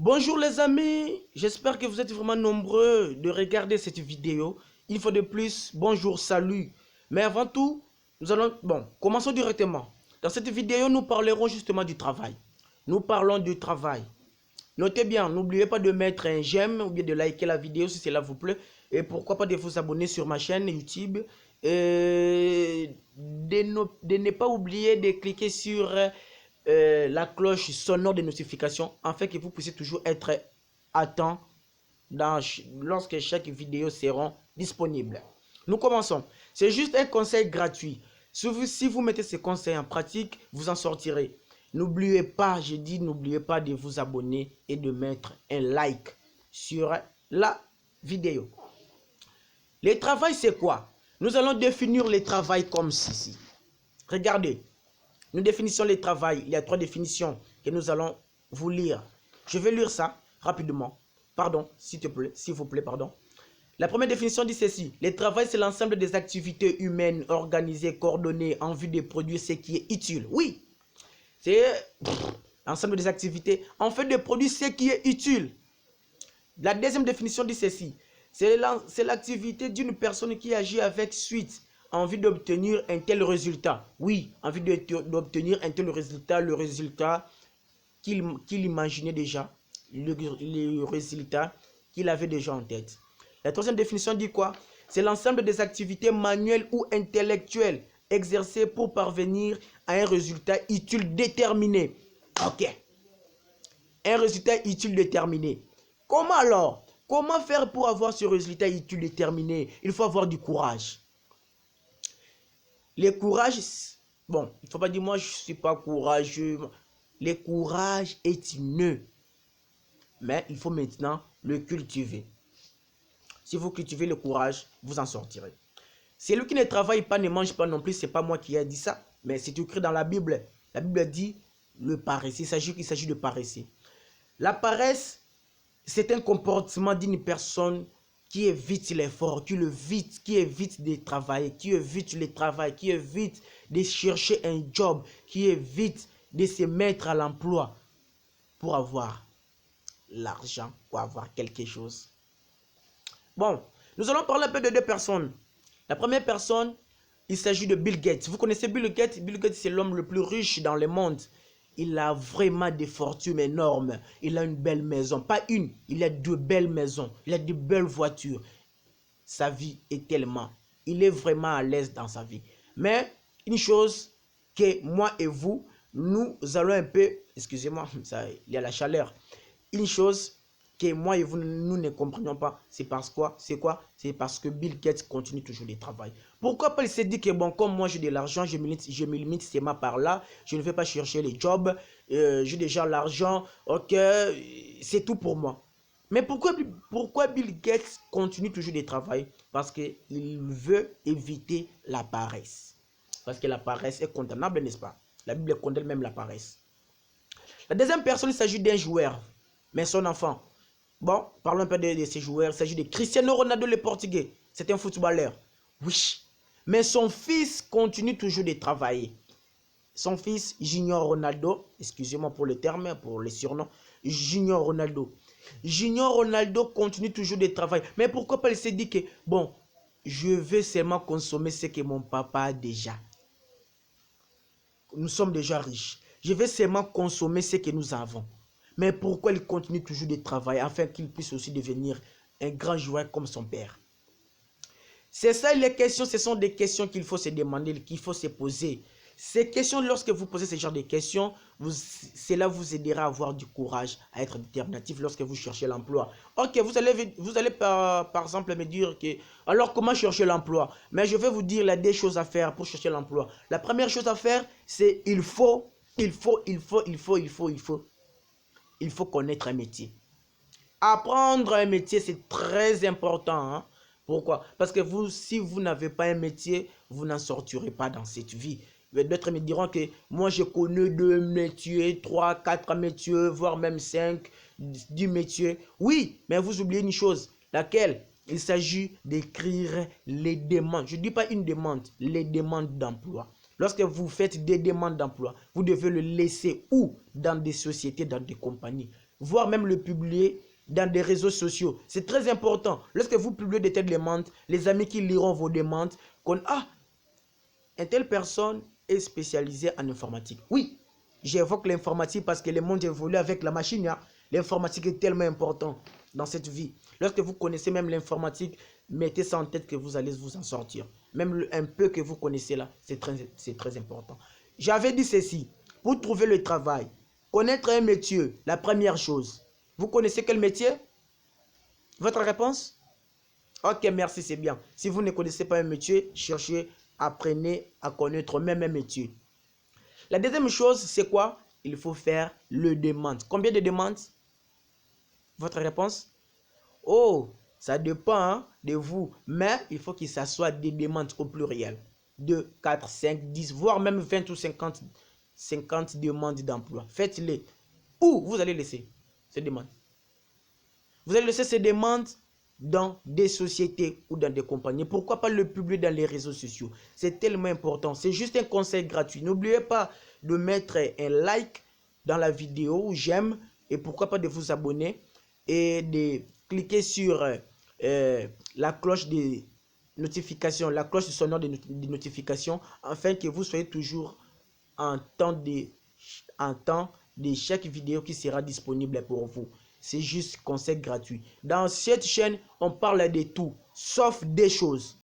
Bonjour les amis, j'espère que vous êtes vraiment nombreux de regarder cette vidéo. Une fois de plus, bonjour, salut. Mais avant tout, commençons directement. Dans cette vidéo, nous parlerons justement du travail. Nous parlons du travail. Notez bien, n'oubliez pas de mettre un j'aime ou bien de liker la vidéo si cela vous plaît. Et pourquoi pas de vous abonner sur ma chaîne YouTube. Et de ne pas oublier de cliquer sur la cloche sonore de notification afin que vous puissiez toujours être à temps lorsque chaque vidéo sera disponible. Nous commençons. C'est juste un conseil gratuit. Si vous mettez ces conseils en pratique, vous en sortirez. N'oubliez pas, je dis, n'oubliez pas de vous abonner et de mettre un like sur la vidéo. Le travail, c'est quoi? Nous allons définir le travail comme ceci. Regardez, nous définissons le travail. Il y a 3 définitions que nous allons vous lire. Je vais lire ça rapidement. Pardon, s'il vous plaît, pardon. La première définition dit ceci. Le travail, c'est l'ensemble des activités humaines organisées, coordonnées en vue de produire ce qui est utile. Oui, c'est l'ensemble des activités en fait de produire ce qui est utile. La deuxième définition dit ceci. C'est l'activité d'une personne qui agit avec suite en vue d'obtenir un tel résultat. Oui, en vue d'obtenir un tel résultat, le résultat qu'il imaginait déjà, le résultat qu'il avait déjà en tête. La troisième définition dit quoi? C'est l'ensemble des activités manuelles ou intellectuelles exercées pour parvenir à un résultat utile déterminé. Ok. Un résultat utile déterminé. Comment alors? Comment faire pour avoir ce résultat utile déterminé? Il faut avoir du courage. Le courage, bon, il ne faut pas dire moi je ne suis pas courageux. Le courage est inné. Mais il faut maintenant le cultiver. Si vous cultivez le courage, vous en sortirez. Celui qui ne travaille pas, ne mange pas non plus, ce n'est pas moi qui ai dit ça, mais c'est écrit dans la Bible. La Bible dit le paresseux, il s'agit de paresseux. La paresse, c'est un comportement d'une personne qui évite l'effort, qui évite de travailler, qui évite le travail, qui évite de chercher un job, qui évite de se mettre à l'emploi pour avoir l'argent, pour avoir quelque chose. Bon, nous allons parler un peu de 2 personnes. La première personne, il s'agit de Bill Gates. Vous connaissez Bill Gates? Bill Gates, c'est l'homme le plus riche dans le monde. Il a vraiment des fortunes énormes. Il a une belle maison. Pas une, il a 2 belles maisons. Il a de belles voitures. Sa vie est tellement... Il est vraiment à l'aise dans sa vie. Mais une chose que moi et vous, nous allons un peu... Excusez-moi, il y a la chaleur. Une chose que moi et vous, nous ne comprenions pas, c'est parce quoi? C'est quoi? C'est parce que Bill Gates continue toujours de travailler. Pourquoi pas il s'est dit que bon, comme moi j'ai de l'argent, je me limite seulement par là, je ne vais pas chercher les jobs, j'ai déjà l'argent, ok, c'est tout pour moi. Mais pourquoi Bill Gates continue toujours de travailler? Parce qu'il veut éviter la paresse. Parce que la paresse est condamnable, n'est-ce pas? La Bible condamne même la paresse. La deuxième personne, il s'agit d'un joueur, mais son enfant. Bon, parlons un peu de ces joueurs. Il s'agit de Cristiano Ronaldo, le Portugais. C'est un footballeur. Oui. Mais son fils continue toujours de travailler. Son fils, Junior Ronaldo, excusez-moi pour le terme, pour le surnom, Junior Ronaldo. Junior Ronaldo continue toujours de travailler. Mais pourquoi pas il s'est dit que, bon, je veux seulement consommer ce que mon papa a déjà. Nous sommes déjà riches. Je vais seulement consommer ce que nous avons. Mais pourquoi il continue toujours de travailler afin qu'il puisse aussi devenir un grand joueur comme son père? C'est ça les questions, ce sont des questions qu'il faut se demander, qu'il faut se poser. Ces questions, lorsque vous posez ce genre de questions, cela vous aidera à avoir du courage, à être déterminatif lorsque vous cherchez l'emploi. Ok, vous allez par exemple me dire que, alors comment chercher l'emploi? Mais je vais vous dire les 2 choses à faire pour chercher l'emploi. La première chose à faire, c'est il faut connaître un métier. Apprendre un métier, c'est très important. Hein? Pourquoi? Parce que si vous n'avez pas un métier, vous n'en sortirez pas dans cette vie. D'autres me diront que moi, je connais 2 métiers, 3, 4 métiers, voire même 5, 10 métiers. Oui, mais vous oubliez une chose. Laquelle? Il s'agit d'écrire les demandes. Je ne dis pas une demande, les demandes d'emploi. Lorsque vous faites des demandes d'emploi, vous devez le laisser où? Dans des sociétés, dans des compagnies. voire même le publier dans des réseaux sociaux. C'est très important. Lorsque vous publiez des telles demandes, les amis qui liront vos demandes, une telle personne est spécialisée en informatique. Oui, j'évoque l'informatique parce que le monde évolue avec la machine. Hein. L'informatique est tellement important dans cette vie. Lorsque vous connaissez même l'informatique, mettez ça en tête que vous allez vous en sortir. Même un peu que vous connaissez là, c'est très important. J'avais dit ceci, pour trouver le travail, connaître un métier, la première chose. Vous connaissez quel métier? Votre réponse? Ok, merci, c'est bien. Si vous ne connaissez pas un métier, cherchez, apprenez à connaître même un métier. La deuxième chose, c'est quoi? Il faut faire le demande. Combien de demandes? Votre réponse? Oh, ça dépend hein, de vous. Mais il faut que ça soit des demandes au pluriel. 2, 4, 5, 10, voire même 20 ou 50 demandes d'emploi. Faites-les. Où vous allez laisser ces demandes? Vous allez laisser ces demandes dans des sociétés ou dans des compagnies. Pourquoi pas le publier dans les réseaux sociaux? C'est tellement important. C'est juste un conseil gratuit. N'oubliez pas de mettre un like dans la vidéo ou j'aime et pourquoi pas de vous abonner et de cliquer sur la cloche des notifications, la cloche sonore des notifications afin que vous soyez toujours en temps de chaque vidéo qui sera disponible pour vous. C'est juste conseil gratuit. Dans cette chaîne, on parle de tout, sauf des choses.